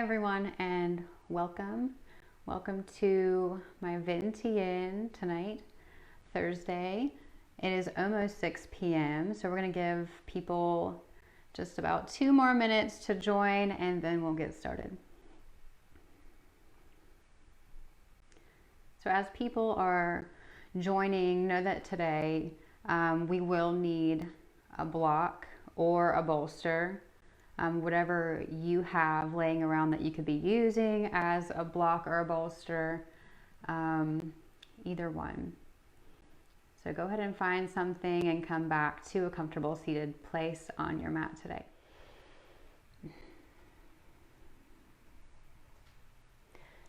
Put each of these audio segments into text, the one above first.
everyone, and welcome. Welcome to my Vin tonight, Thursday. It is almost 6 p.m., so we're going to give people just about 2 more minutes to join, and then we'll get started. So as people are joining, know that today we will need a block or a bolster. Whatever you have laying around that you could be using as a block or a bolster, either one. So go ahead and find something and come back to a comfortable seated place on your mat today.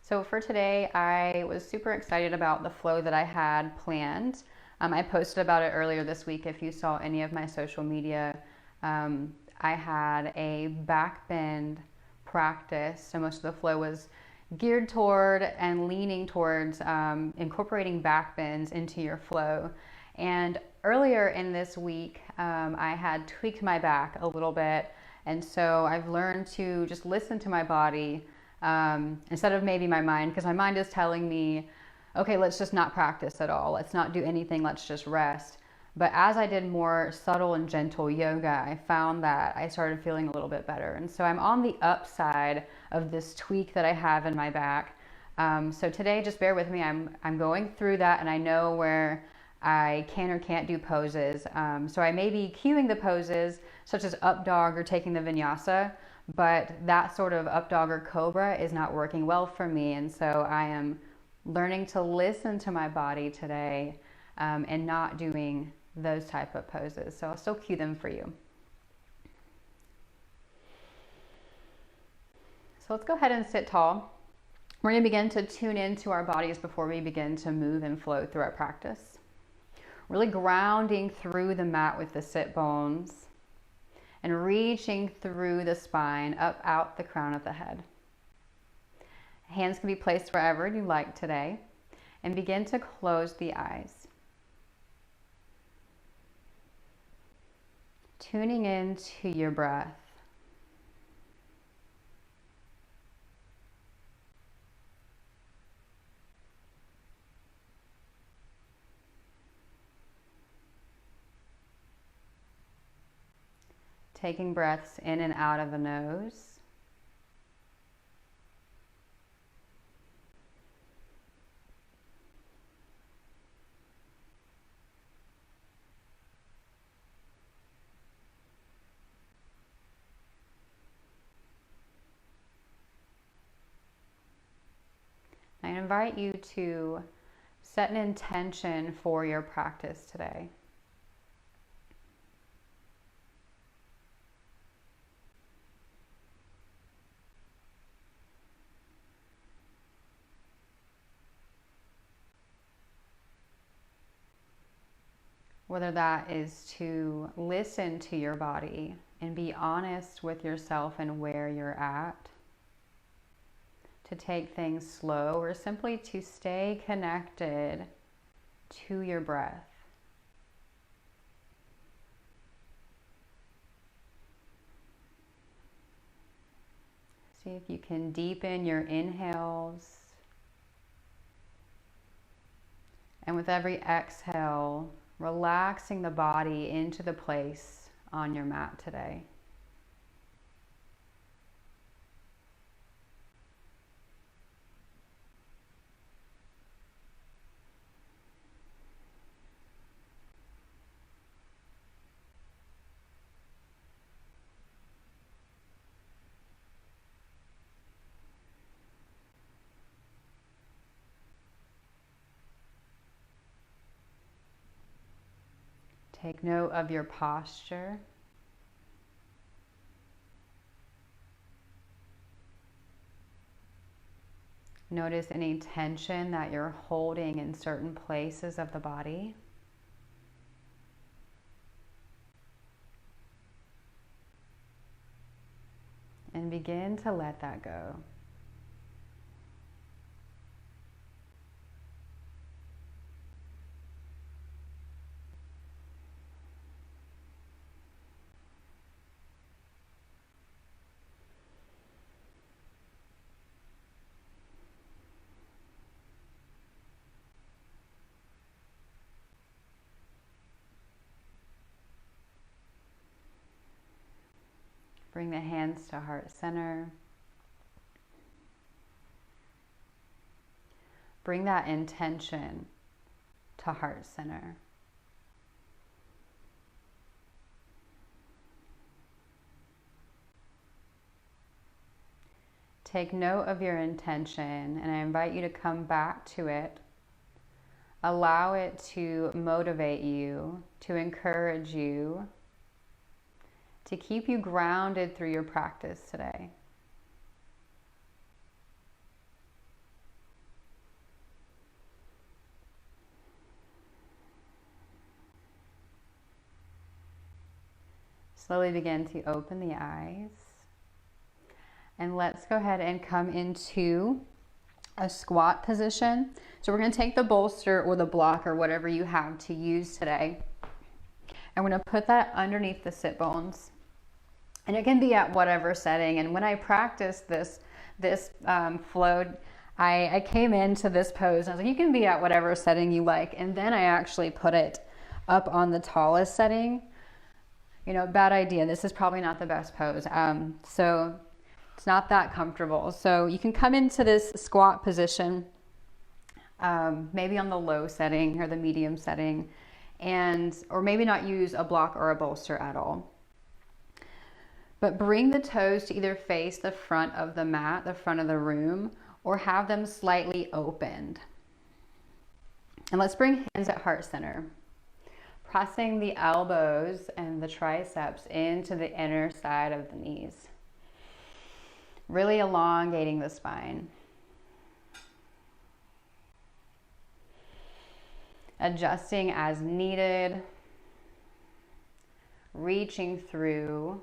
So for today, I was super excited about the flow that I had planned. I posted about it earlier this week if you saw any of my social media. I had a back bend practice, so most of the flow was geared toward and leaning towards incorporating back bends into your flow. And earlier in this week, I had tweaked my back a little bit, and so I've learned to just listen to my body instead of maybe my mind, because my mind is telling me, okay, let's just not practice at all. Let's not do anything. Let's just rest. But as I did more subtle and gentle yoga, I found that I started feeling a little bit better. And so I'm on the upside of this tweak that I have in my back. So today, just bear with me. I'm going through that, and I know where I can or can't do poses. So I may be cueing the poses, such as up dog or taking the vinyasa, but that sort of up dog or cobra is not working well for me. And so I am learning to listen to my body today and not doing those type of poses. So I'll still cue them for you. So let's go ahead and sit tall. We're going to begin to tune into our bodies before we begin to move and flow through our practice. Really grounding through the mat with the sit bones and reaching through the spine up out the crown of the head. Hands can be placed wherever you like today, and begin to close the eyes. Tuning into your breath. Taking breaths in and out of the nose. I invite you to set an intention for your practice today. Whether that is to listen to your body and be honest with yourself and where you're at, to take things slow, or simply to stay connected to your breath. See if you can deepen your inhales, and with every exhale, relaxing the body into the place on your mat today. Take note of your posture. Notice any tension that you're holding in certain places of the body. And begin to let that go. Bring the hands to heart center. Bring that intention to heart center. Take note of your intention, and I invite you to come back to it. Allow it to motivate you, to encourage you, to keep you grounded through your practice today. Slowly begin to open the eyes. And let's go ahead and come into a squat position. So we're going to take the bolster or the block or whatever you have to use today. And we're going to put that underneath the sit bones. And it can be at whatever setting. And when I practiced this flow, I came into this pose. And I was like, you can be at whatever setting you like. And then I actually put it up on the tallest setting. You know, bad idea. This is probably not the best pose. So it's not that comfortable. So you can come into this squat position, maybe on the low setting or the medium setting, or maybe not use a block or a bolster at all. But bring the toes to either face the front of the mat, the front of the room, or have them slightly opened. And let's bring hands at heart center. Pressing the elbows and the triceps into the inner side of the knees. Really elongating the spine. Adjusting as needed. Reaching through,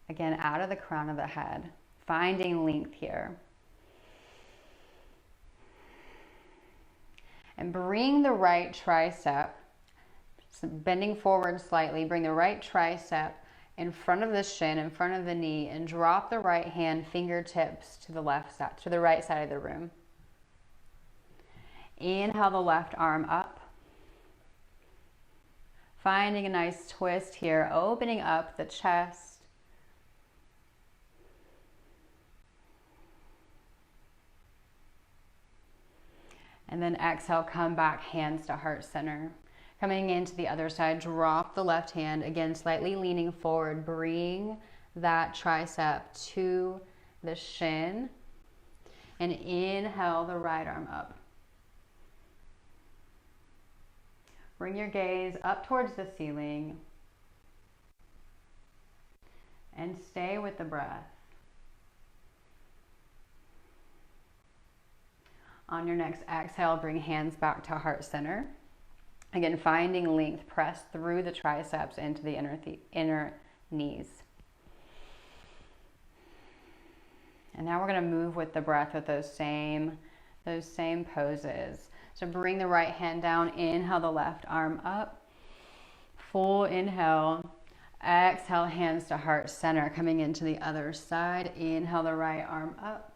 again, out of the crown of the head. Finding length here. And bring the right tricep, bending forward slightly, bring the right tricep in front of the shin, in front of the knee, and drop the right hand fingertips to the left side, to the right side of the room. Inhale the left arm up. Finding a nice twist here, opening up the chest. And then exhale, come back, hands to heart center. Coming into the other side, drop the left hand, again, slightly leaning forward. Bring that tricep to the shin. And inhale the right arm up. Bring your gaze up towards the ceiling. And stay with the breath. On your next exhale, bring hands back to heart center. Again, finding length, press through the triceps into the inner knees. And now we're going to move with the breath with those same poses. So bring the right hand down, inhale the left arm up. Full inhale. Exhale, hands to heart center, coming into the other side. Inhale the right arm up.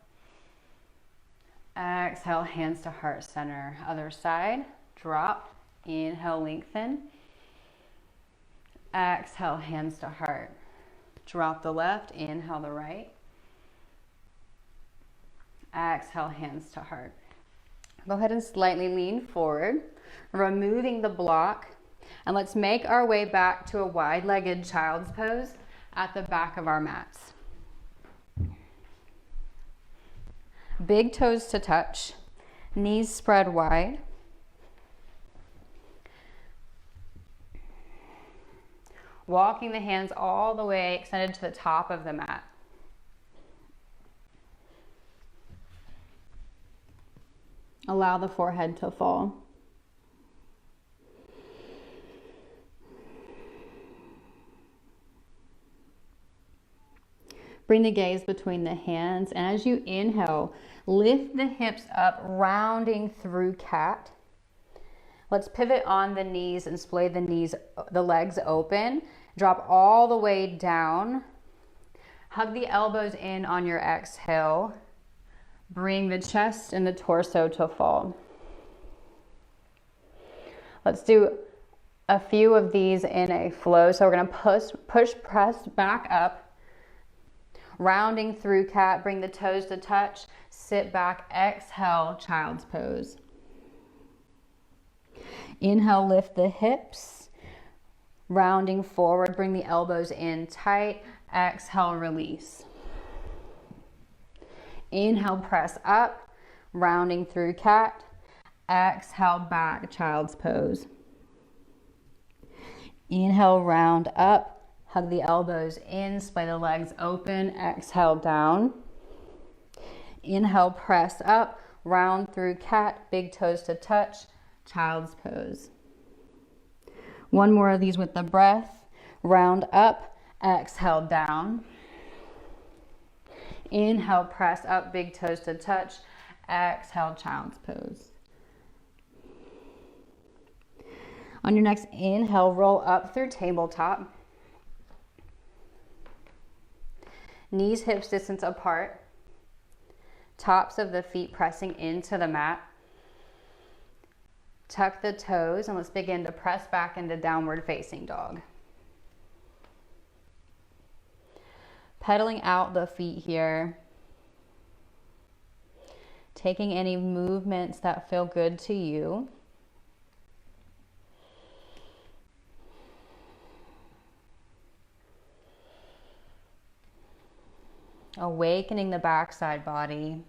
Exhale, hands to heart center. Other side, drop. Inhale, lengthen. Exhale, hands to heart. Drop the left, inhale the right. Exhale, hands to heart. Go ahead and slightly lean forward, removing the block. And let's make our way back to a wide-legged child's pose at the back of our mats. Big toes to touch, knees spread wide. Walking the hands all the way extended to the top of the mat. Allow the forehead to fall. Bring the gaze between the hands, and as you inhale, lift the hips up, rounding through cat. Let's pivot on the knees and splay the legs open. Drop all the way down. Hug the elbows in on your exhale. Bring the chest and the torso to fall. Let's do a few of these in a flow. So we're going to push, press back up Rounding through cat, bring the toes to touch. Sit back, exhale, child's pose. Inhale, lift the hips. Rounding forward, bring the elbows in tight. Exhale, release. Inhale, press up. Rounding through cat. Exhale, back, child's pose. Inhale, round up. Hug the elbows in, splay the legs open. Exhale, down. Inhale, press up. Round through cat, big toes to touch. Child's pose. One more of these with the breath. Round up. Exhale, down. Inhale, press up, big toes to touch. Exhale, child's pose. On your next inhale, roll up through tabletop. Knees, hips distance apart. Tops of the feet pressing into the mat. Tuck the toes and let's begin to press back into downward facing dog. Pedaling out the feet here. Taking any movements that feel good to you. Awakening the backside body.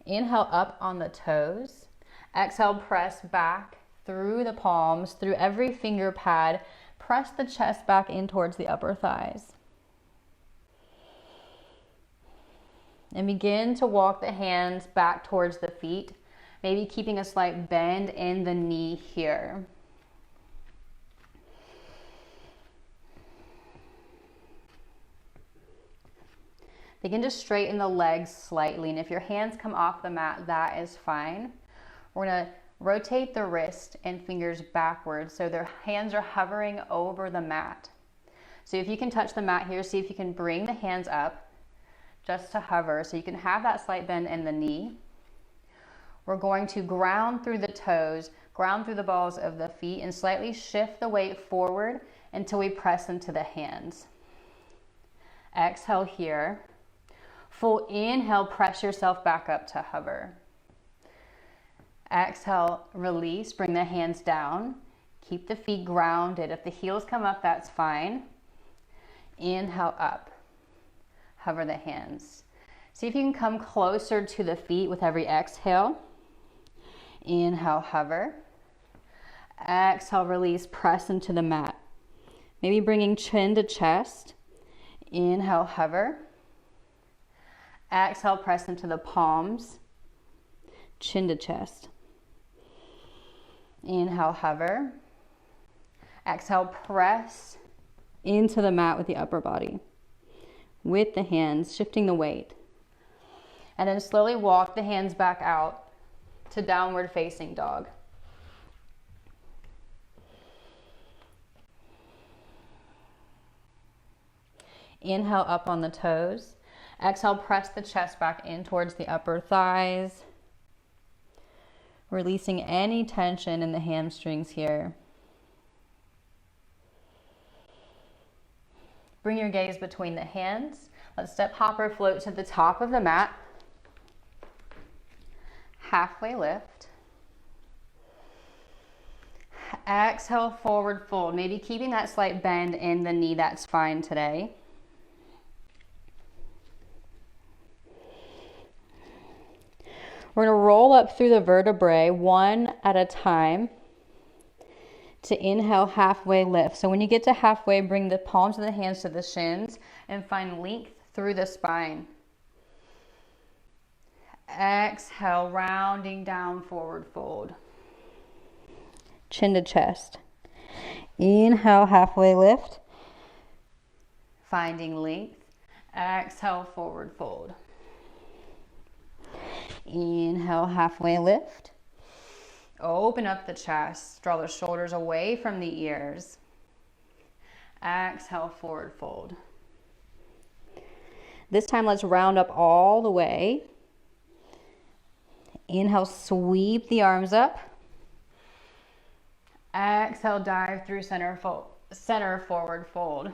Inhale up on the toes. Exhale, press back through the palms, through every finger pad. Press the chest back in towards the upper thighs. And begin to walk the hands back towards the feet, maybe keeping a slight bend in the knee here. Begin to straighten the legs slightly, and if your hands come off the mat, that is fine. We're gonna rotate the wrist and fingers backwards so their hands are hovering over the mat. So if you can touch the mat here, see if you can bring the hands up just to hover so you can have that slight bend in the knee. We're going to ground through the toes, ground through the balls of the feet, and slightly shift the weight forward until we press into the hands. Exhale here. Full inhale, press yourself back up to hover. Exhale, release, bring the hands down. Keep the feet grounded. If the heels come up, that's fine. Inhale up. Hover the hands. See if you can come closer to the feet with every exhale. Inhale, hover. Exhale, release, press into the mat. Maybe bringing chin to chest. Inhale, hover. Exhale, press into the palms. Chin to chest. Inhale, hover. Exhale, press into the mat with the upper body. With the hands, shifting the weight. And then slowly walk the hands back out to downward facing dog. Inhale up on the toes. Exhale, press the chest back in towards the upper thighs. Releasing any tension in the hamstrings here. Bring your gaze between the hands. Let's step, hop, or float to the top of the mat. Halfway lift. Exhale, forward fold. Maybe keeping that slight bend in the knee, that's fine today. We're going to roll up through the vertebrae one at a time to inhale, halfway lift. So when you get to halfway, bring the palms of the hands to the shins and find length through the spine. Exhale, rounding down, forward fold. Chin to chest. Inhale, halfway lift. Finding length. Exhale, forward fold. Inhale, halfway lift. Open up the chest. Draw the shoulders away from the ears. Exhale, forward fold. This time, let's round up all the way. Inhale, sweep the arms up. Exhale, dive through center forward fold.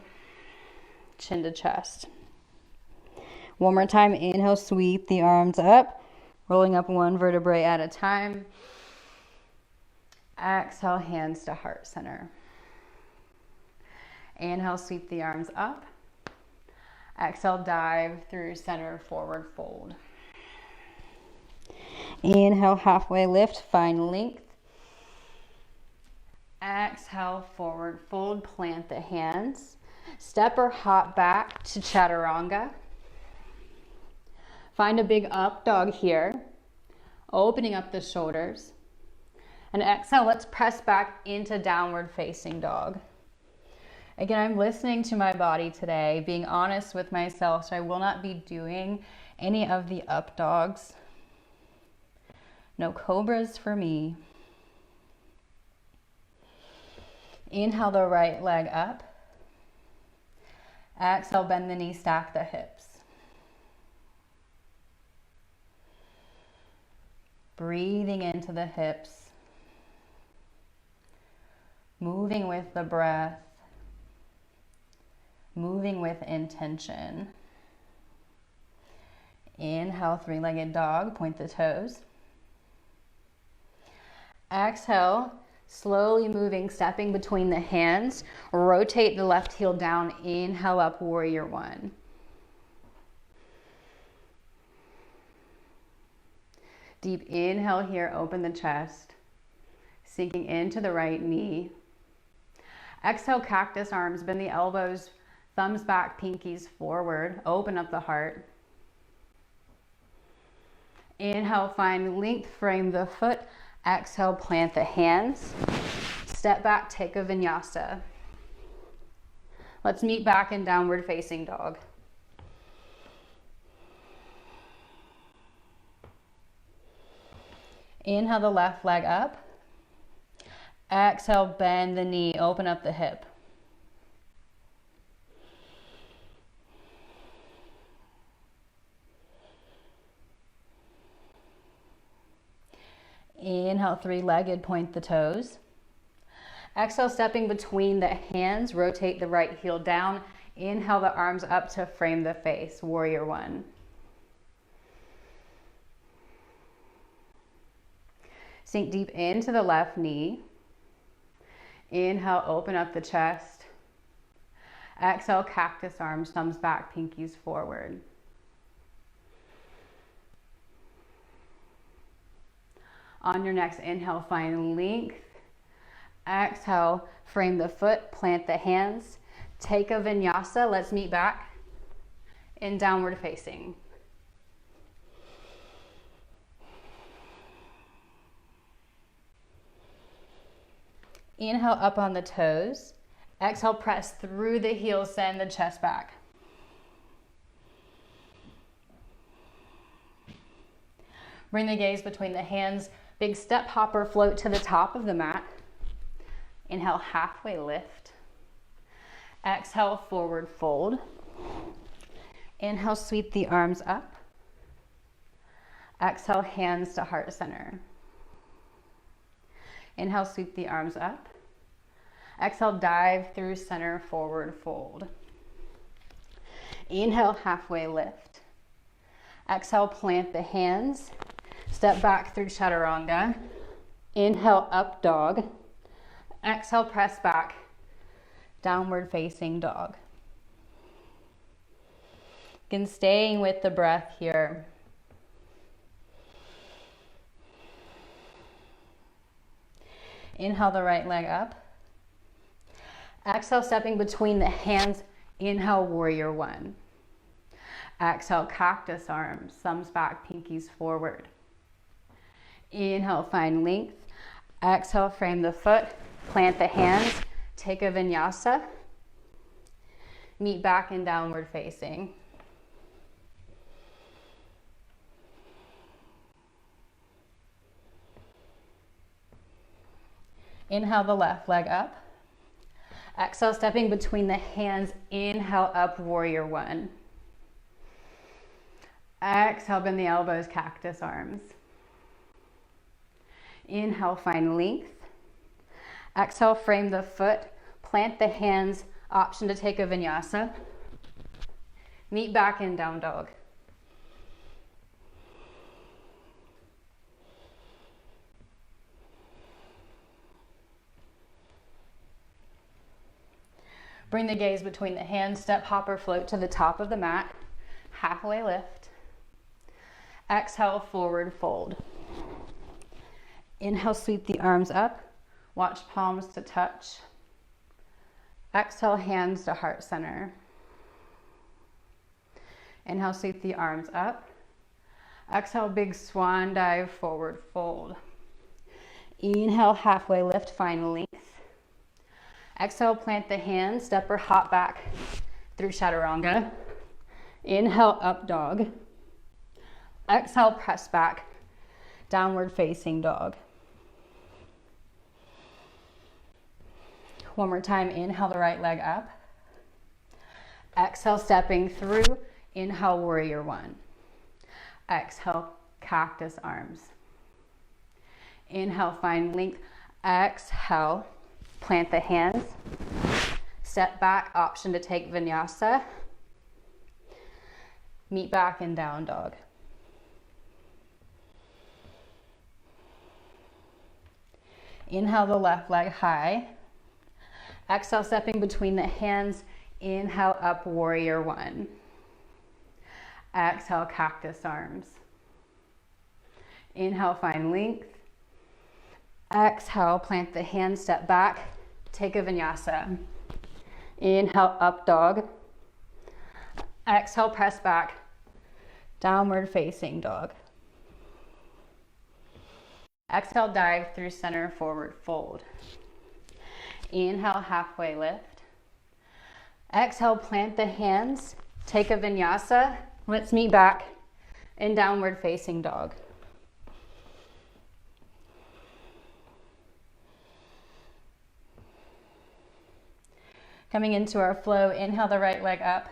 Chin to chest. One more time, inhale, sweep the arms up, rolling up one vertebrae at a time. Exhale, hands to heart center. Inhale, sweep the arms up. Exhale, dive through center forward fold. Inhale, halfway lift, find length. Exhale, forward fold, plant the hands. Step or hop back to chaturanga. Find a big up dog here, opening up the shoulders. And exhale, let's press back into downward facing dog. Again, I'm listening to my body today, being honest with myself, so I will not be doing any of the up dogs. No cobras for me. Inhale the right leg up. Exhale, bend the knee, stack the hips. Breathing into the hips. Moving with the breath. Moving with intention. Inhale, three-legged dog, point the toes. Exhale, slowly moving, stepping between the hands. Rotate the left heel down, inhale up, warrior one. Deep inhale here, open the chest. Sinking into the right knee. Exhale, cactus arms, bend the elbows, thumbs back, pinkies forward. Open up the heart. Inhale, find length, frame the foot. Exhale, plant the hands. Step back, take a vinyasa. Let's meet back in downward facing dog. Inhale the left leg up. Exhale, bend the knee, open up the hip. Inhale, three-legged, point the toes. Exhale, stepping between the hands, rotate the right heel down. Inhale the arms up to frame the face, warrior one. Sink deep into the left knee. Inhale, open up the chest. Exhale, cactus arms, thumbs back, pinkies forward. On your next inhale, find length. Exhale, frame the foot, plant the hands. Take a vinyasa. Let's meet back in downward facing. Inhale up on the toes. Exhale, press through the heels, send the chest back. Bring the gaze between the hands. Big step hopper, float to the top of the mat. Inhale, halfway lift. Exhale, forward fold. Inhale, sweep the arms up. Exhale, hands to heart center. Inhale, sweep the arms up. Exhale, dive through center forward fold. Inhale, halfway lift. Exhale, plant the hands. Step back through chaturanga. Inhale, up dog. Exhale, press back. Downward facing dog. Again, staying with the breath here. Inhale the right leg up. Exhale, stepping between the hands. Inhale, warrior one. Exhale, cactus arms, thumbs back, pinkies forward. Inhale, find length. Exhale, frame the foot, plant the hands, take a vinyasa. Meet back in downward facing. Inhale the left leg up. Exhale, stepping between the hands. Inhale, up, warrior one. Exhale, bend the elbows, cactus arms. Inhale, find length. Exhale, frame the foot, plant the hands, option to take a vinyasa. Meet back in down dog. Bring the gaze between the hands, step, hop, or float to the top of the mat. Halfway lift. Exhale, forward fold. Inhale, sweep the arms up. Watch palms to touch. Exhale, hands to heart center. Inhale, sweep the arms up. Exhale, big swan dive, forward fold. Inhale, halfway lift, find length. Exhale, plant the hands, step or hop back through chaturanga. Inhale, up dog. Exhale, press back, downward facing dog. One more time, inhale the right leg up. Exhale, stepping through. Inhale, warrior one. Exhale, cactus arms. Inhale, find length. Exhale, plant the hands. Step back, option to take vinyasa. Meet back in down dog. Inhale the left leg high. Exhale, stepping between the hands. Inhale, up warrior one. Exhale, cactus arms. Inhale, find length. Exhale, plant the hands, step back, take a vinyasa. Inhale, up dog. Exhale, press back, downward facing dog. Exhale, dive through center, forward fold. Inhale, halfway lift. Exhale, plant the hands, take a vinyasa. Let's meet back in downward facing dog. Coming into our flow, inhale the right leg up.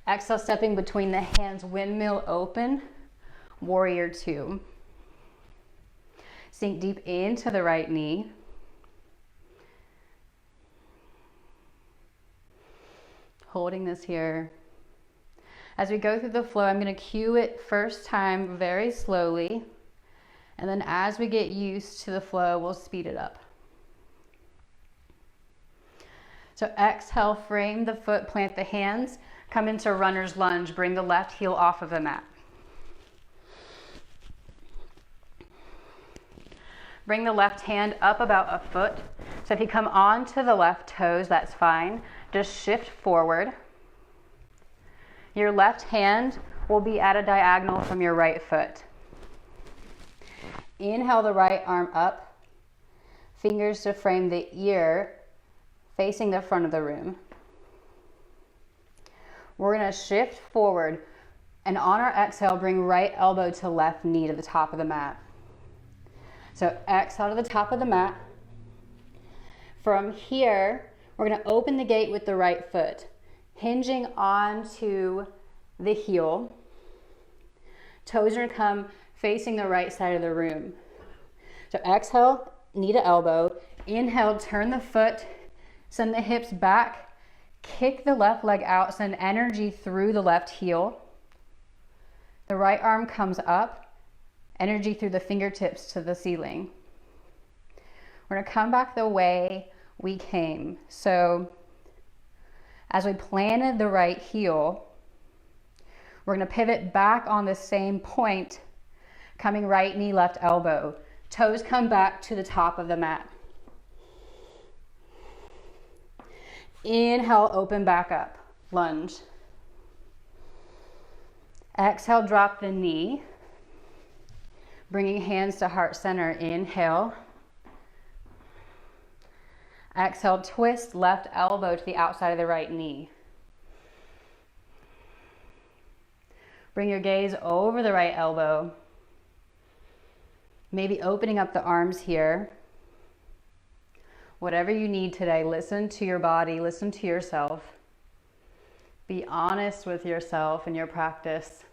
Exhale, stepping between the hands, windmill open, warrior two. Sink deep into the right knee. Holding this here. As we go through the flow, I'm going to cue it first time very slowly. And then as we get used to the flow, we'll speed it up. So exhale, frame the foot, plant the hands, come into runner's lunge, bring the left heel off of the mat. Bring the left hand up about a foot. So if you come onto the left toes, that's fine. Just shift forward. Your left hand will be at a diagonal from your right foot. Inhale the right arm up, fingers to frame the ear, facing the front of the room. We're going to shift forward and on our exhale, bring right elbow to left knee to the top of the mat. So exhale to the top of the mat. From here, we're going to open the gate with the right foot, hinging onto the heel. Toes are going to come facing the right side of the room. So exhale, knee to elbow. Inhale, turn the foot, send the hips back, kick the left leg out, send energy through the left heel. The right arm comes up, energy through the fingertips to the ceiling. We're going to come back the way we came. So as we planted the right heel, we're going to pivot back on the same point, coming right knee, left elbow. Toes come back to the top of the mat. Inhale, open back up, lunge. Exhale, drop the knee, bringing hands to heart center. Inhale. Exhale, twist left elbow to the outside of the right knee. Bring your gaze over the right elbow. Maybe opening up the arms here. Whatever you need today, listen to your body, listen to yourself. Be honest with yourself in your practice.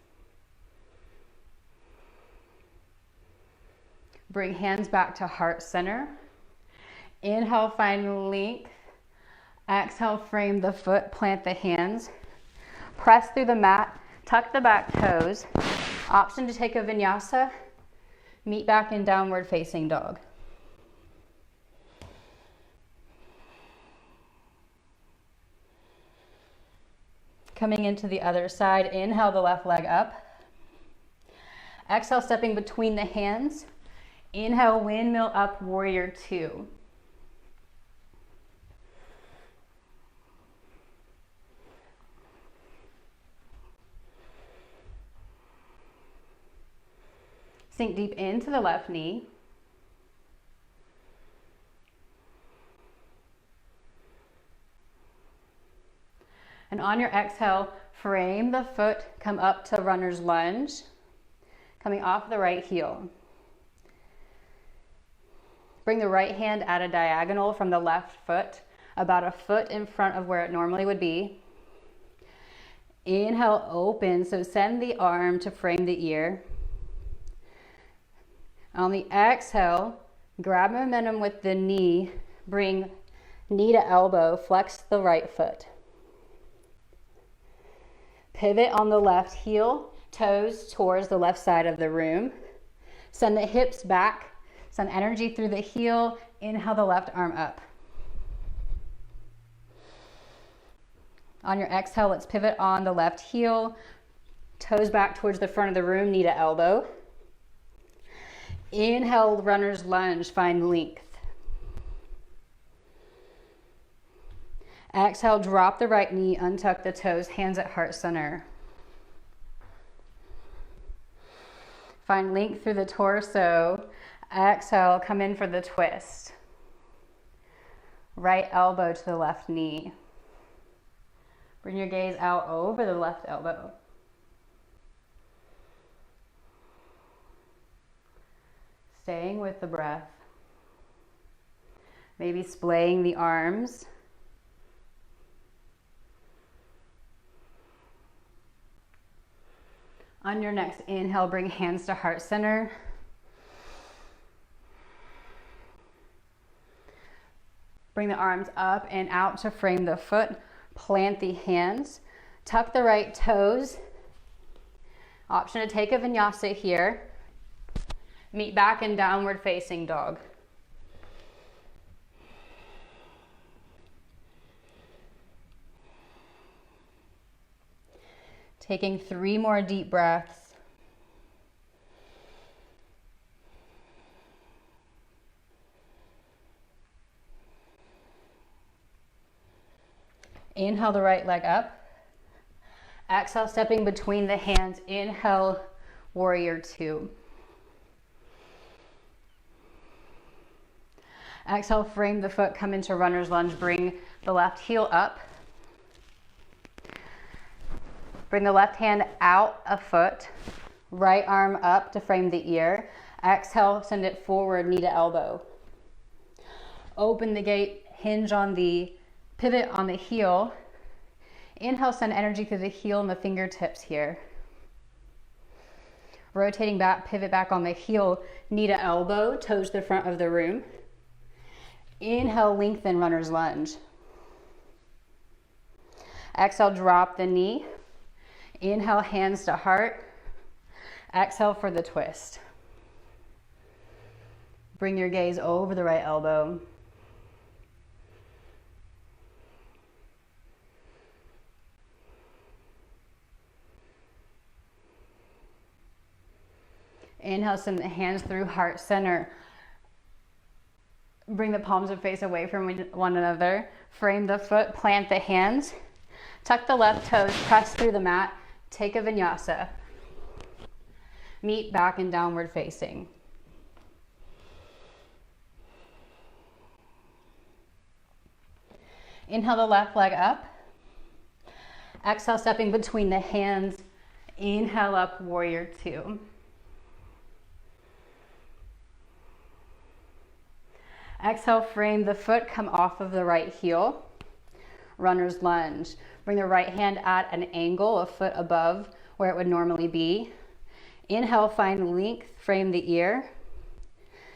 Bring hands back to heart center. Inhale, find length. Exhale, frame the foot, plant the hands. Press through the mat, tuck the back toes. Option to take a vinyasa. Meet back in downward facing dog. Coming into the other side, inhale the left leg up. Exhale, stepping between the hands. Inhale, windmill up, warrior two. Sink deep into the left knee. And on your exhale, frame the foot, come up to runner's lunge, coming off the right heel. Bring the right hand at a diagonal from the left foot, about a foot in front of where it normally would be. Inhale, open, so send the arm to frame the ear. On the exhale, grab momentum with the knee, bring knee to elbow, flex the right foot. Pivot on the left heel, toes towards the left side of the room. Send the hips back, send energy through the heel, inhale the left arm up. On your exhale, let's pivot on the left heel, toes back towards the front of the room, knee to elbow. Inhale, runner's lunge, find length. Exhale, drop the right knee, untuck the toes, hands at heart center. Find length through the torso. Exhale, come in for the twist. Right elbow to the left knee. Bring your gaze out over the left elbow. Staying with the breath. Maybe splaying the arms. On your next inhale, bring hands to heart center. Bring the arms up and out to frame the foot. Plant the hands. Tuck the right toes. Option to take a vinyasa here. Meet back in downward facing dog. Taking 3 more deep breaths. Inhale the right leg up. Exhale, stepping between the hands. Inhale, warrior two. Exhale, frame the foot, come into runner's lunge. Bring the left heel up. Bring the left hand out a foot, right arm up to frame the ear. Exhale, send it forward, knee to elbow. Open the gate, hinge on the pivot on the heel. Inhale, send energy through the heel and the fingertips here. Rotating back, pivot back on the heel, knee to elbow, toes to the front of the room. Inhale, lengthen runner's lunge. Exhale, drop the knee. Inhale, hands to heart. Exhale for the twist. Bring your gaze over the right elbow. Inhale, send the hands through heart center. Bring the palms of face away from one another. Frame the foot, plant the hands. Tuck the left toes, press through the mat. Take a vinyasa. Meet back in downward facing. Inhale the left leg up. Exhale, stepping between the hands. Inhale up, warrior two. Exhale, frame the foot, come off of the right heel. Runner's lunge. Bring the right hand at an angle, a foot above where it would normally be. Inhale, find length, frame the ear.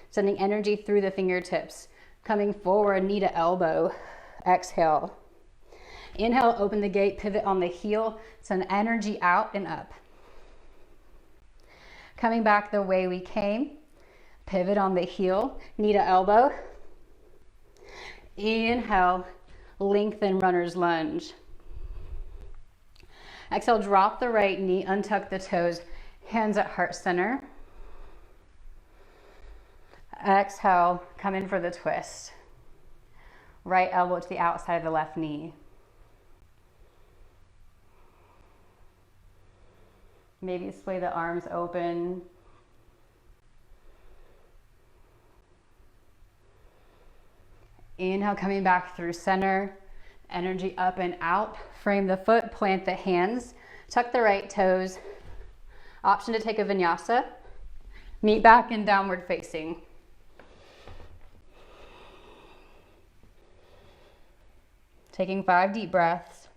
Sending energy through the fingertips. Coming forward, knee to elbow. Exhale. Inhale, open the gate, pivot on the heel. Send energy out and up. Coming back the way we came. Pivot on the heel, knee to elbow. Inhale, lengthen runner's lunge. Exhale, drop the right knee, untuck the toes, hands at heart center. Exhale, come in for the twist. Right elbow to the outside of the left knee. Maybe splay the arms open. Inhale, coming back through center. Energy up and out. Frame the foot, plant the hands. Tuck the right toes. Option to take a vinyasa. Meet back in downward facing. Taking 5 deep breaths.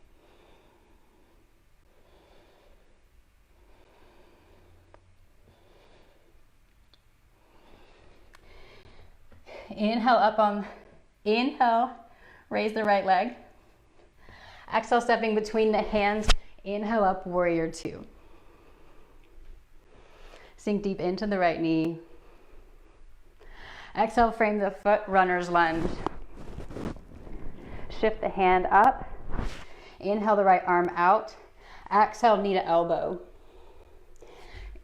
Inhale, raise the right leg. Exhale, stepping between the hands. Inhale up, warrior two. Sink deep into the right knee. Exhale, frame the foot, runner's lunge. Shift the hand up. Inhale the right arm out. Exhale, knee to elbow.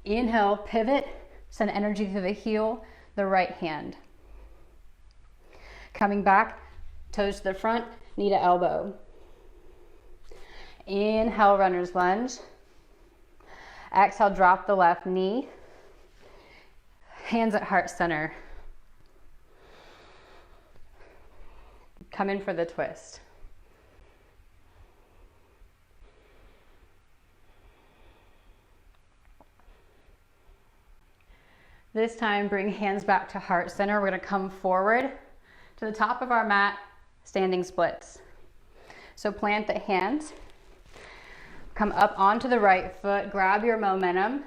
Inhale, pivot, send energy to the heel, the right hand. Coming back, toes to the front, knee to elbow. Inhale, runner's lunge. Exhale, drop the left knee. Hands at heart center. Come in for the twist. This time, bring hands back to heart center. We're going to come forward to the top of our mat, standing splits. So plant the hands, come up onto the right foot, grab your momentum.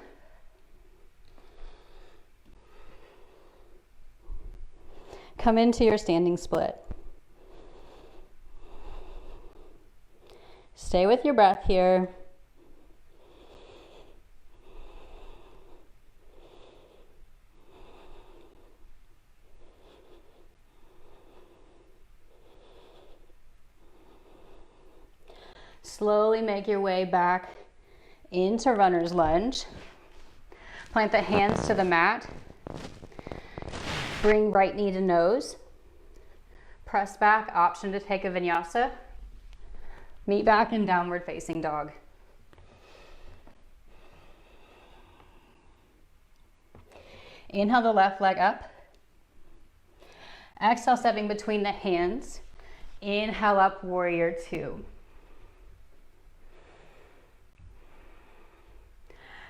Come into your standing split. Stay with your breath here. Slowly make your way back into runner's lunge. Plant the hands to the mat. Bring right knee to nose. Press back, option to take a vinyasa. Meet back in downward facing dog. Inhale the left leg up. Exhale, stepping between the hands. Inhale up, warrior two.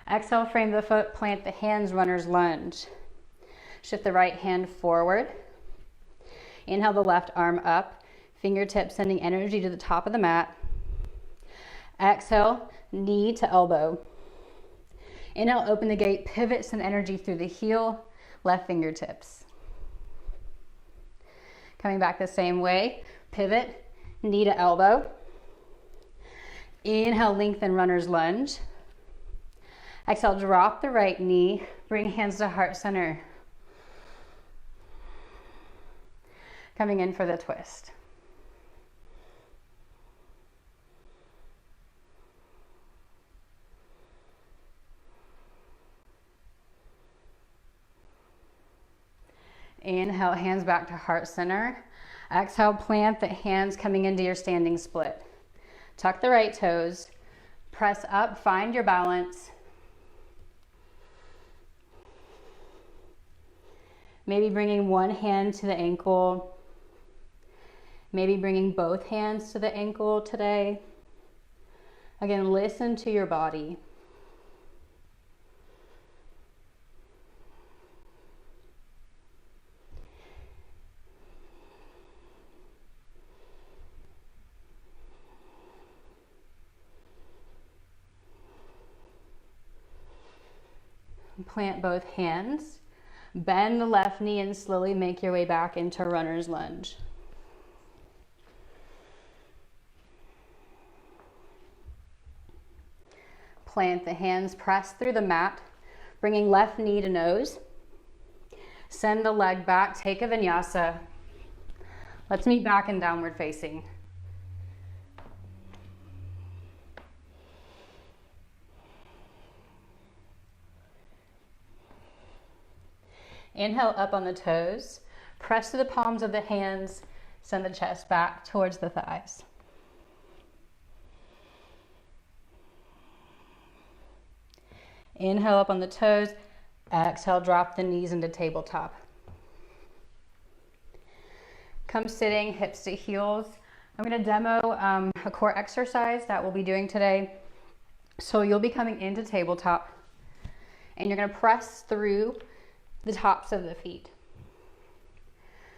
Exhale, frame the foot, plant the hands, runner's lunge. Shift the right hand forward. Inhale the left arm up, fingertips sending energy to the top of the mat. Exhale, knee to elbow. Inhale, open the gate, pivot, send energy through the heel, left fingertips. Coming back the same way, pivot, knee to elbow. Inhale, lengthen runner's lunge. Exhale, drop the right knee, bring hands to heart center. Coming in for the twist. Inhale, hands back to heart center. Exhale, plant the hands coming into your standing split. Tuck the right toes, press up, find your balance. Maybe bringing one hand to the ankle. Maybe bringing both hands to the ankle today. Again, listen to your body. Plant both hands. Bend the left knee and slowly make your way back into runner's lunge. Plant the hands, press through the mat, bringing left knee to nose. Send the leg back, take a vinyasa. Let's meet back in downward facing. Inhale up on the toes, press to the palms of the hands, send the chest back towards the thighs. Inhale up on the toes, exhale, drop the knees into tabletop. Come sitting, hips to heels. I'm gonna demo a core exercise that we'll be doing today. So you'll be coming into tabletop and you're gonna press through the tops of the feet.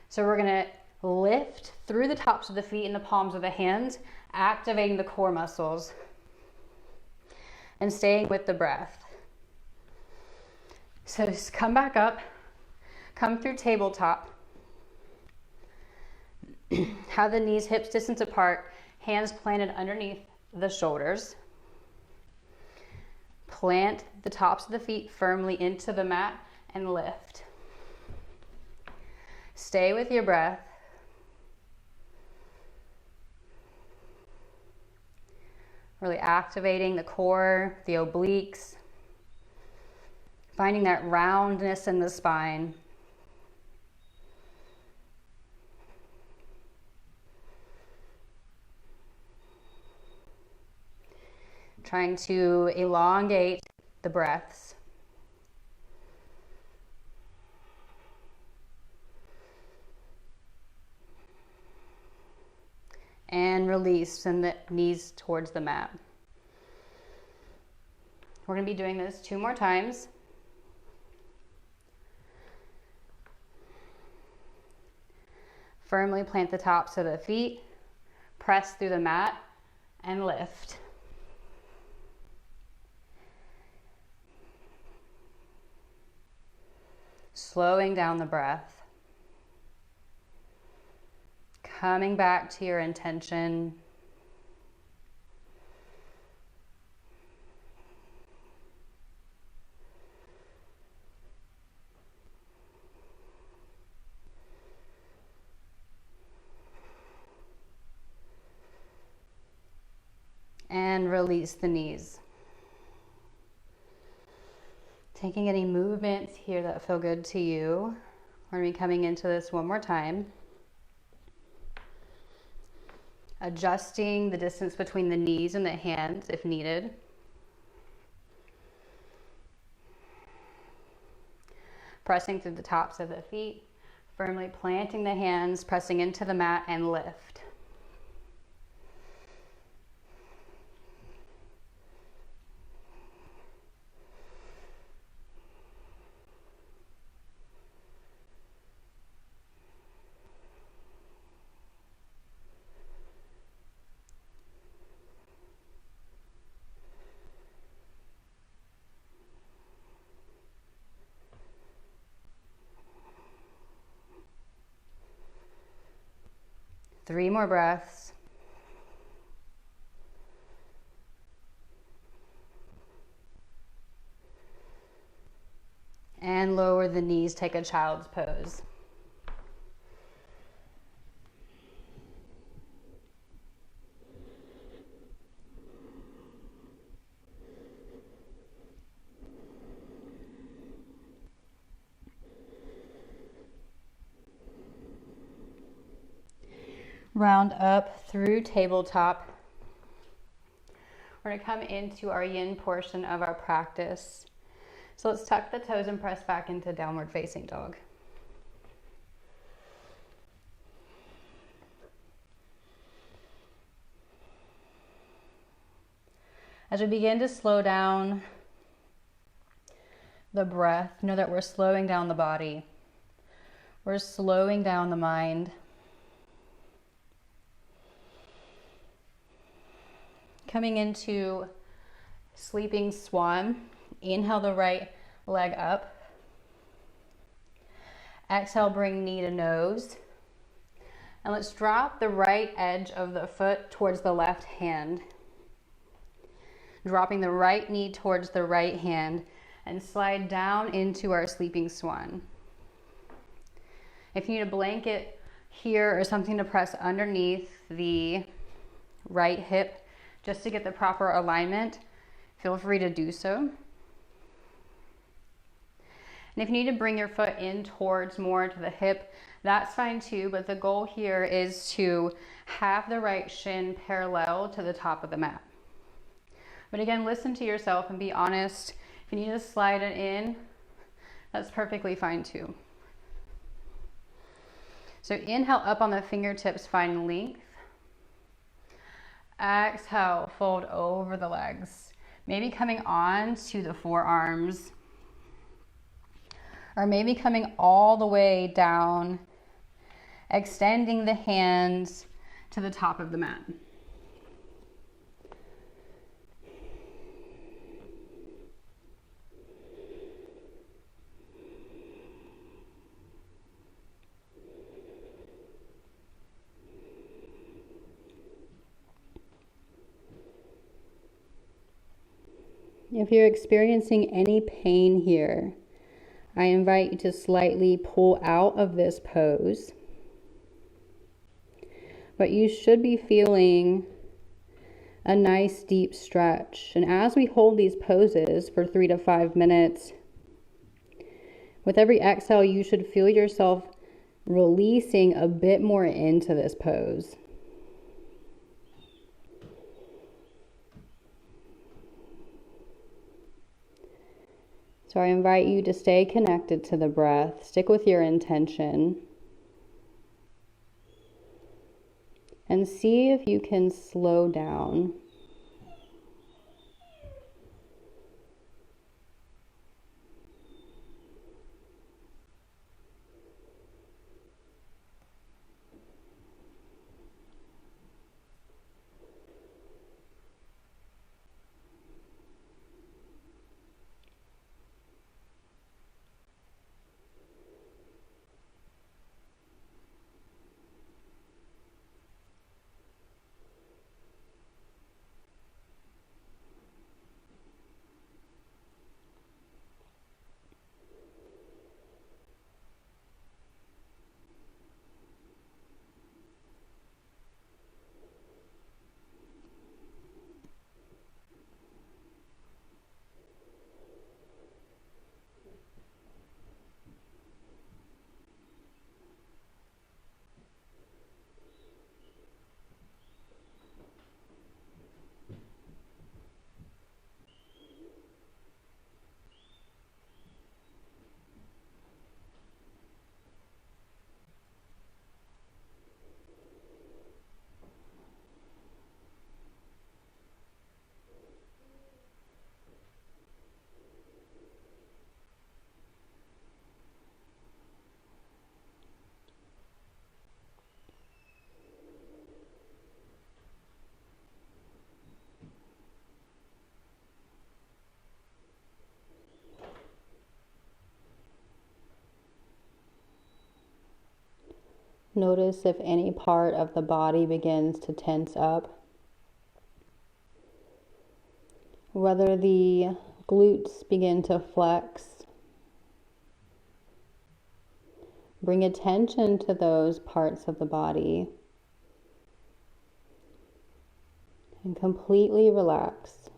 So we're gonna lift through the tops of the feet and the palms of the hands, activating the core muscles and staying with the breath. So just come back up, come through tabletop. Have the knees hips distance apart, hands planted underneath the shoulders. Plant the tops of the feet firmly into the mat and lift. Stay with your breath. Really activating the core, the obliques, finding that roundness in the spine. Trying to elongate the breaths. And release, send the knees towards the mat. We're going to be doing this 2 more times. Firmly plant the tops of the feet, press through the mat, and lift. Slowing down the breath. Coming back to your intention. And release the knees. Taking any movements here that feel good to you. We're going to be coming into this one more time. Adjusting the distance between the knees and the hands if needed. Pressing through the tops of the feet, firmly planting the hands, pressing into the mat and lift. Three more breaths. And lower the knees, take a child's pose. Round up through tabletop. We're going to come into our yin portion of our practice. So let's tuck the toes and press back into downward facing dog. As we begin to slow down the breath, know that we're slowing down the body. We're slowing down the mind. Coming into sleeping swan, inhale the right leg up. Exhale, bring knee to nose. And let's drop the right edge of the foot towards the left hand. Dropping the right knee towards the right hand and slide down into our sleeping swan. If you need a blanket here or something to press underneath the right hip just to get the proper alignment, feel free to do so. And if you need to bring your foot in towards more to the hip, that's fine too, but the goal here is to have the right shin parallel to the top of the mat. But again, listen to yourself and be honest. If you need to slide it in, that's perfectly fine too. So inhale up on the fingertips, find length. Exhale, fold over the legs. Maybe coming on to the forearms, or maybe coming all the way down, extending the hands to the top of the mat. If you're experiencing any pain here, I invite you to slightly pull out of this pose. But you should be feeling a nice deep stretch. And as we hold these poses for 3 to 5 minutes, with every exhale, you should feel yourself releasing a bit more into this pose. So I invite you to stay connected to the breath. Stick with your intention. And see if you can slow down. Notice if any part of the body begins to tense up. Whether the glutes begin to flex. Bring attention to those parts of the body and completely relax.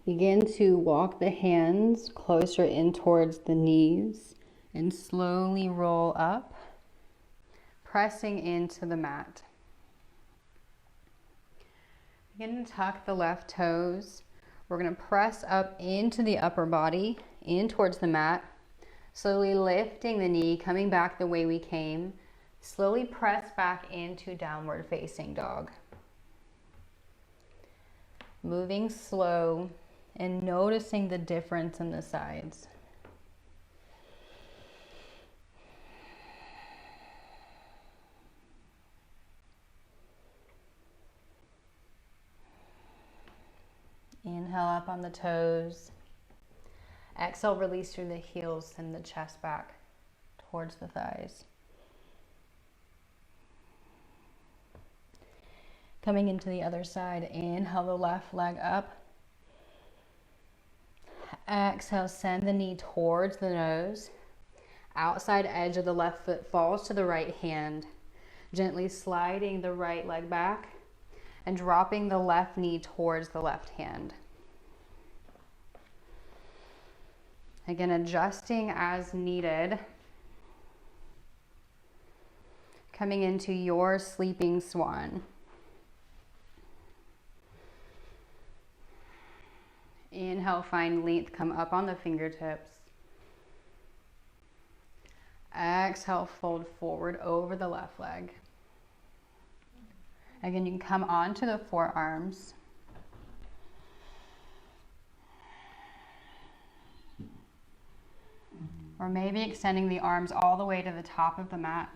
Begin to walk the hands closer in towards the knees and slowly roll up, pressing into the mat. Begin to tuck the left toes. We're going to press up into the upper body, in towards the mat, slowly lifting the knee, coming back the way we came, Slowly press back into downward facing dog. Moving slow and noticing the difference in the sides. Inhale up on the toes. Exhale, release through the heels, send the chest back towards the thighs. Coming into the other side, inhale the left leg up. Exhale, send the knee towards the nose. Outside edge of the left foot falls to the right hand. Gently sliding the right leg back and dropping the left knee towards the left hand. Again, adjusting as needed. Coming into your sleeping swan. Inhale, find length, come up on the fingertips. Exhale, fold forward over the left leg. Again, you can come onto the forearms. Or maybe extending the arms all the way to the top of the mat.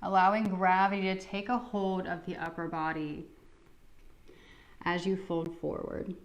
Allowing gravity to take a hold of the upper body as you fold forward.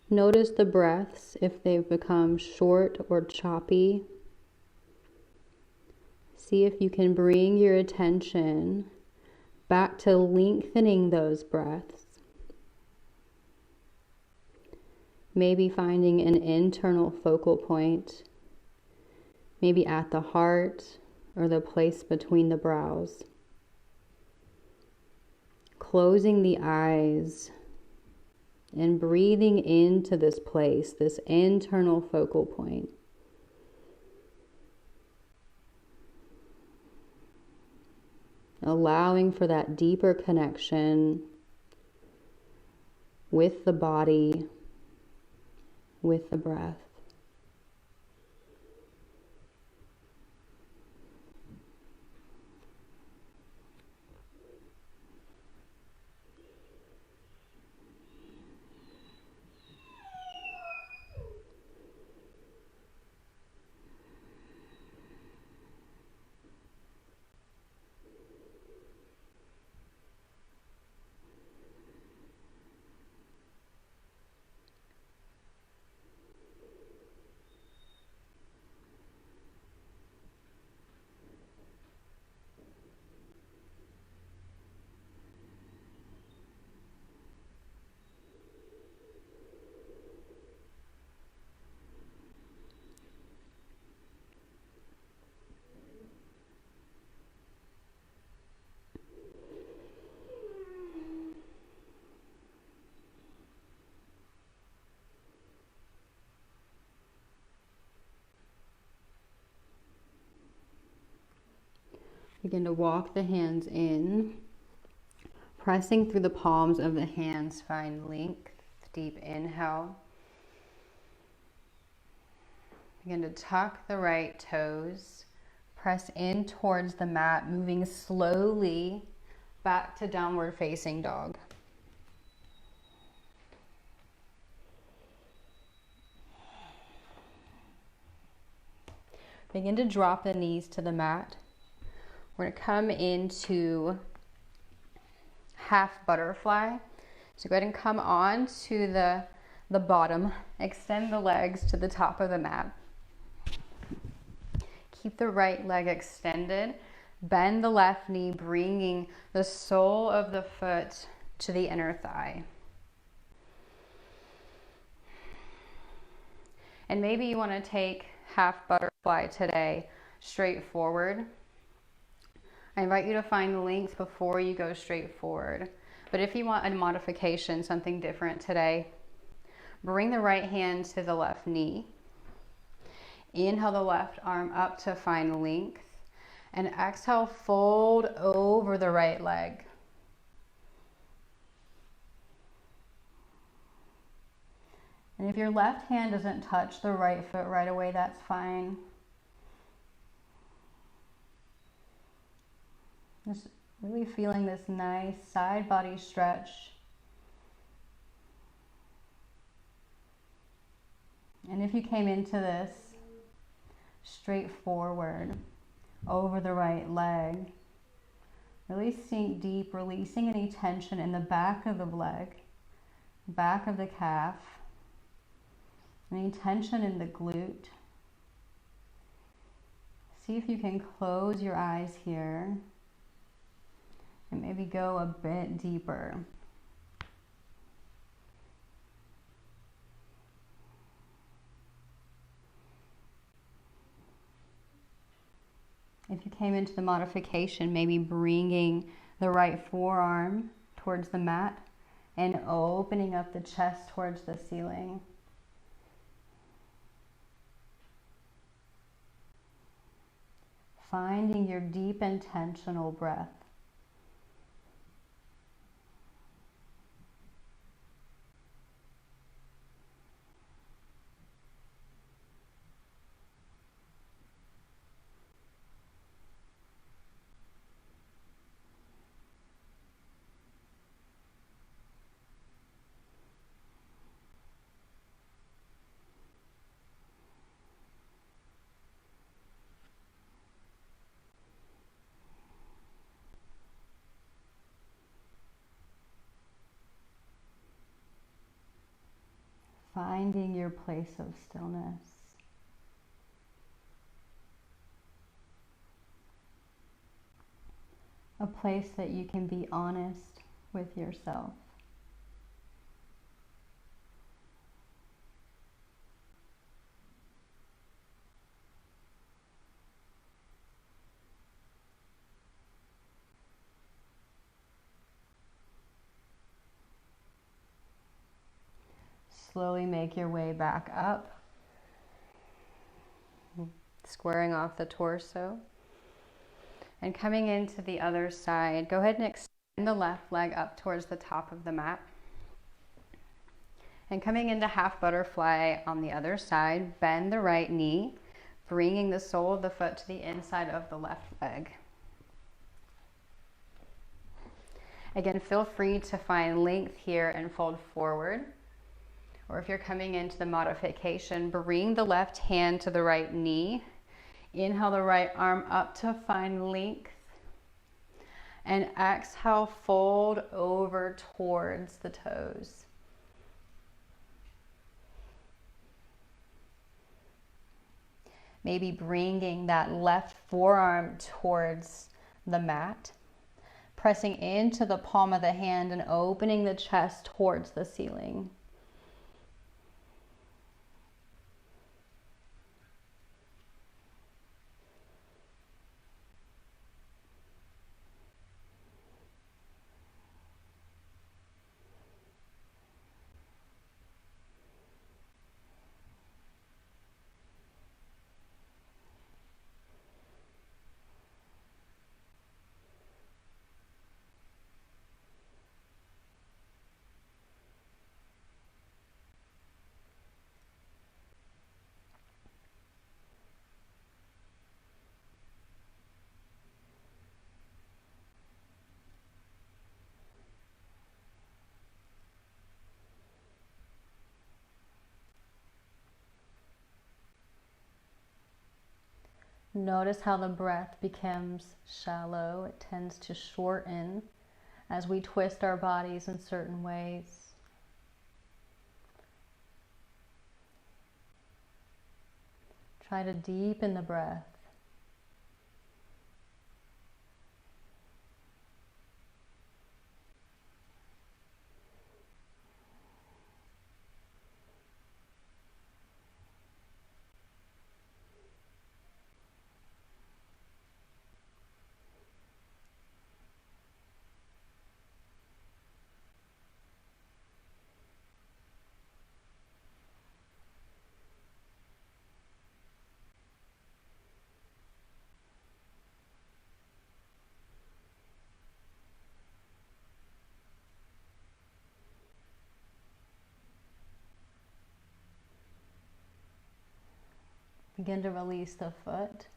Notice the breaths, if they've become short or choppy. See if you can bring your attention back to lengthening those breaths. Maybe finding an internal focal point, maybe at the heart or the place between the brows. Closing the eyes and breathing into this place, this internal focal point. Allowing for that deeper connection with the body, with the breath. Begin to walk the hands in, pressing through the palms of the hands, find length, deep inhale. Begin to tuck the right toes, press in towards the mat, moving slowly back to downward facing dog. Begin to drop the knees to the mat. We're going to come into half butterfly. So go ahead and come on to the bottom. Extend the legs to the top of the mat. Keep the right leg extended. Bend the left knee, bringing the sole of the foot to the inner thigh. And maybe you want to take half butterfly today, straight forward. I invite you to find length before you go straight forward. But if you want a modification, something different today, bring the right hand to the left knee. Inhale the left arm up to find length. And exhale, fold over the right leg. And if your left hand doesn't touch the right foot right away, that's fine. Just really feeling this nice side body stretch. And if you came into this straight forward over the right leg, really sink deep, releasing any tension in the back of the leg, back of the calf, any tension in the glute. See if you can close your eyes here and maybe go a bit deeper. If you came into the modification, maybe bringing the right forearm towards the mat and opening up the chest towards the ceiling. Finding your deep intentional breath. Finding your place of stillness. A place that you can be honest with yourself. Slowly make your way back up, squaring off the torso. And coming into the other side, go ahead and extend the left leg up towards the top of the mat. And coming into half butterfly on the other side, bend the right knee, bringing the sole of the foot to the inside of the left leg. Again, feel free to find length here and fold forward. Or if you're coming into the modification, bring the left hand to the right knee. Inhale the right arm up to find length. And exhale, fold over towards the toes. Maybe bringing that left forearm towards the mat. Pressing into the palm of the hand and opening the chest towards the ceiling. Notice how the breath becomes shallow. It tends to shorten as we twist our bodies in certain ways. Try to deepen the breath. Begin to release the foot,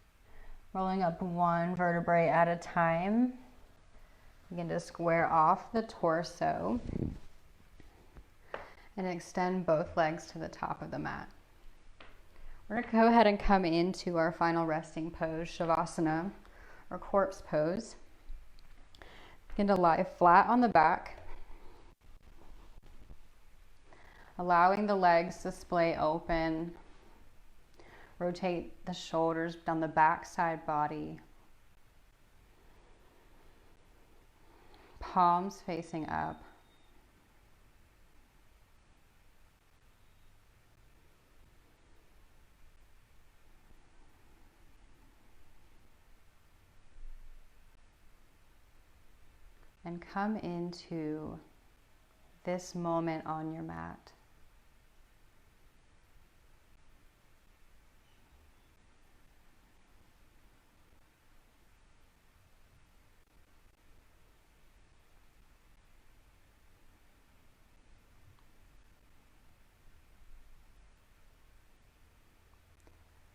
rolling up one vertebrae at a time. Begin to square off the torso and extend both legs to the top of the mat. We're going to go ahead and come into our final resting pose, Shavasana, or corpse pose. Begin to lie flat on the back, allowing the legs to splay open. Rotate the shoulders down the back side body. Palms facing up. And come into this moment on your mat.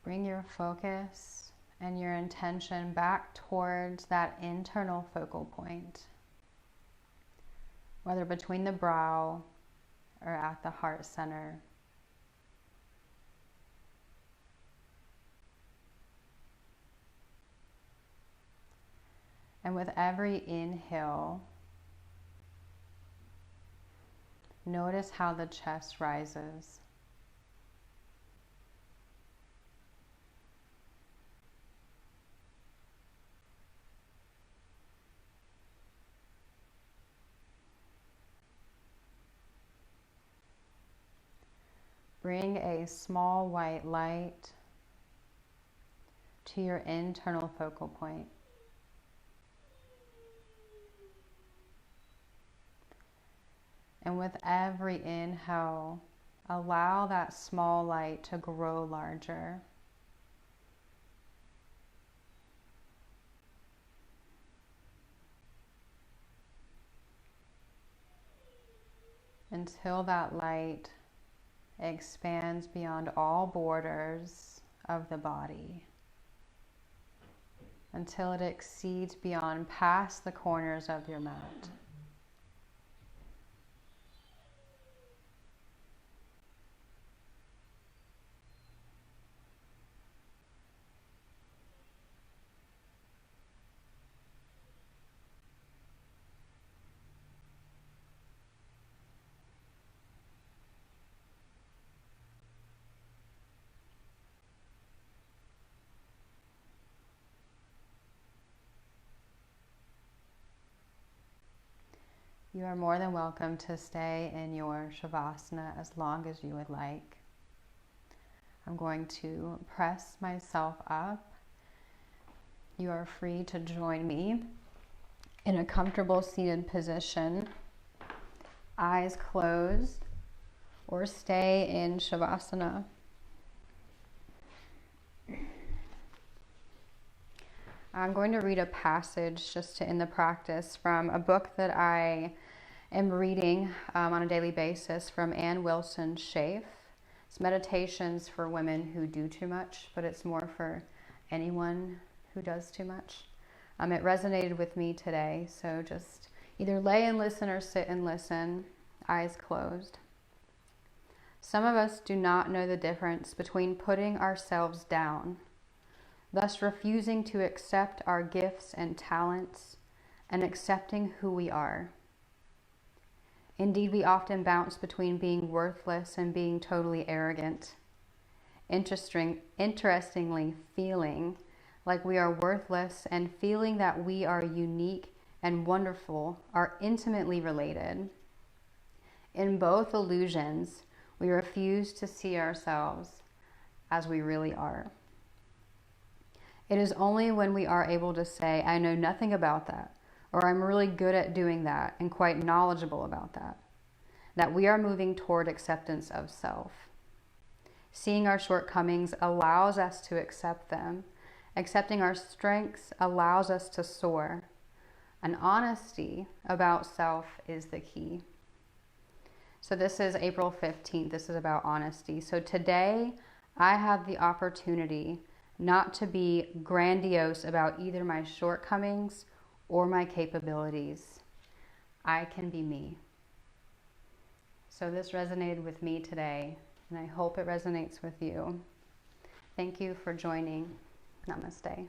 Bring your focus and your intention back towards that internal focal point, whether between the brow or at the heart center. And with every inhale, notice how the chest rises. Bring a small white light to your internal focal point. And with every inhale, allow that small light to grow larger. Until that light expands beyond all borders of the body, until it exceeds beyond past the corners of your mat. You are more than welcome to stay in your Shavasana as long as you would like. I'm going to press myself up. You are free to join me in a comfortable seated position, eyes closed, or stay in Shavasana. I'm going to read a passage just to end the practice from a book that I am reading on a daily basis from Ann Wilson Schaaf. It's Meditations for Women Who Do Too Much, but it's more for anyone who does too much. It resonated with me today, so just either lay and listen or sit and listen, eyes closed. Some of us do not know the difference between putting ourselves down, thus refusing to accept our gifts and talents, and accepting who we are. Indeed, we often bounce between being worthless and being totally arrogant. Interestingly, feeling like we are worthless and feeling that we are unique and wonderful are intimately related. In both illusions, we refuse to see ourselves as we really are. It is only when we are able to say, I know nothing about that, or I'm really good at doing that and quite knowledgeable about that, that we are moving toward acceptance of self. Seeing our shortcomings allows us to accept them. Accepting our strengths allows us to soar. An honesty about self is the key. So this is April 15th. This is about honesty. So today I have the opportunity not to be grandiose about either my shortcomings or my capabilities. I can be me. So this resonated with me today, and I hope it resonates with you. Thank you for joining. Namaste.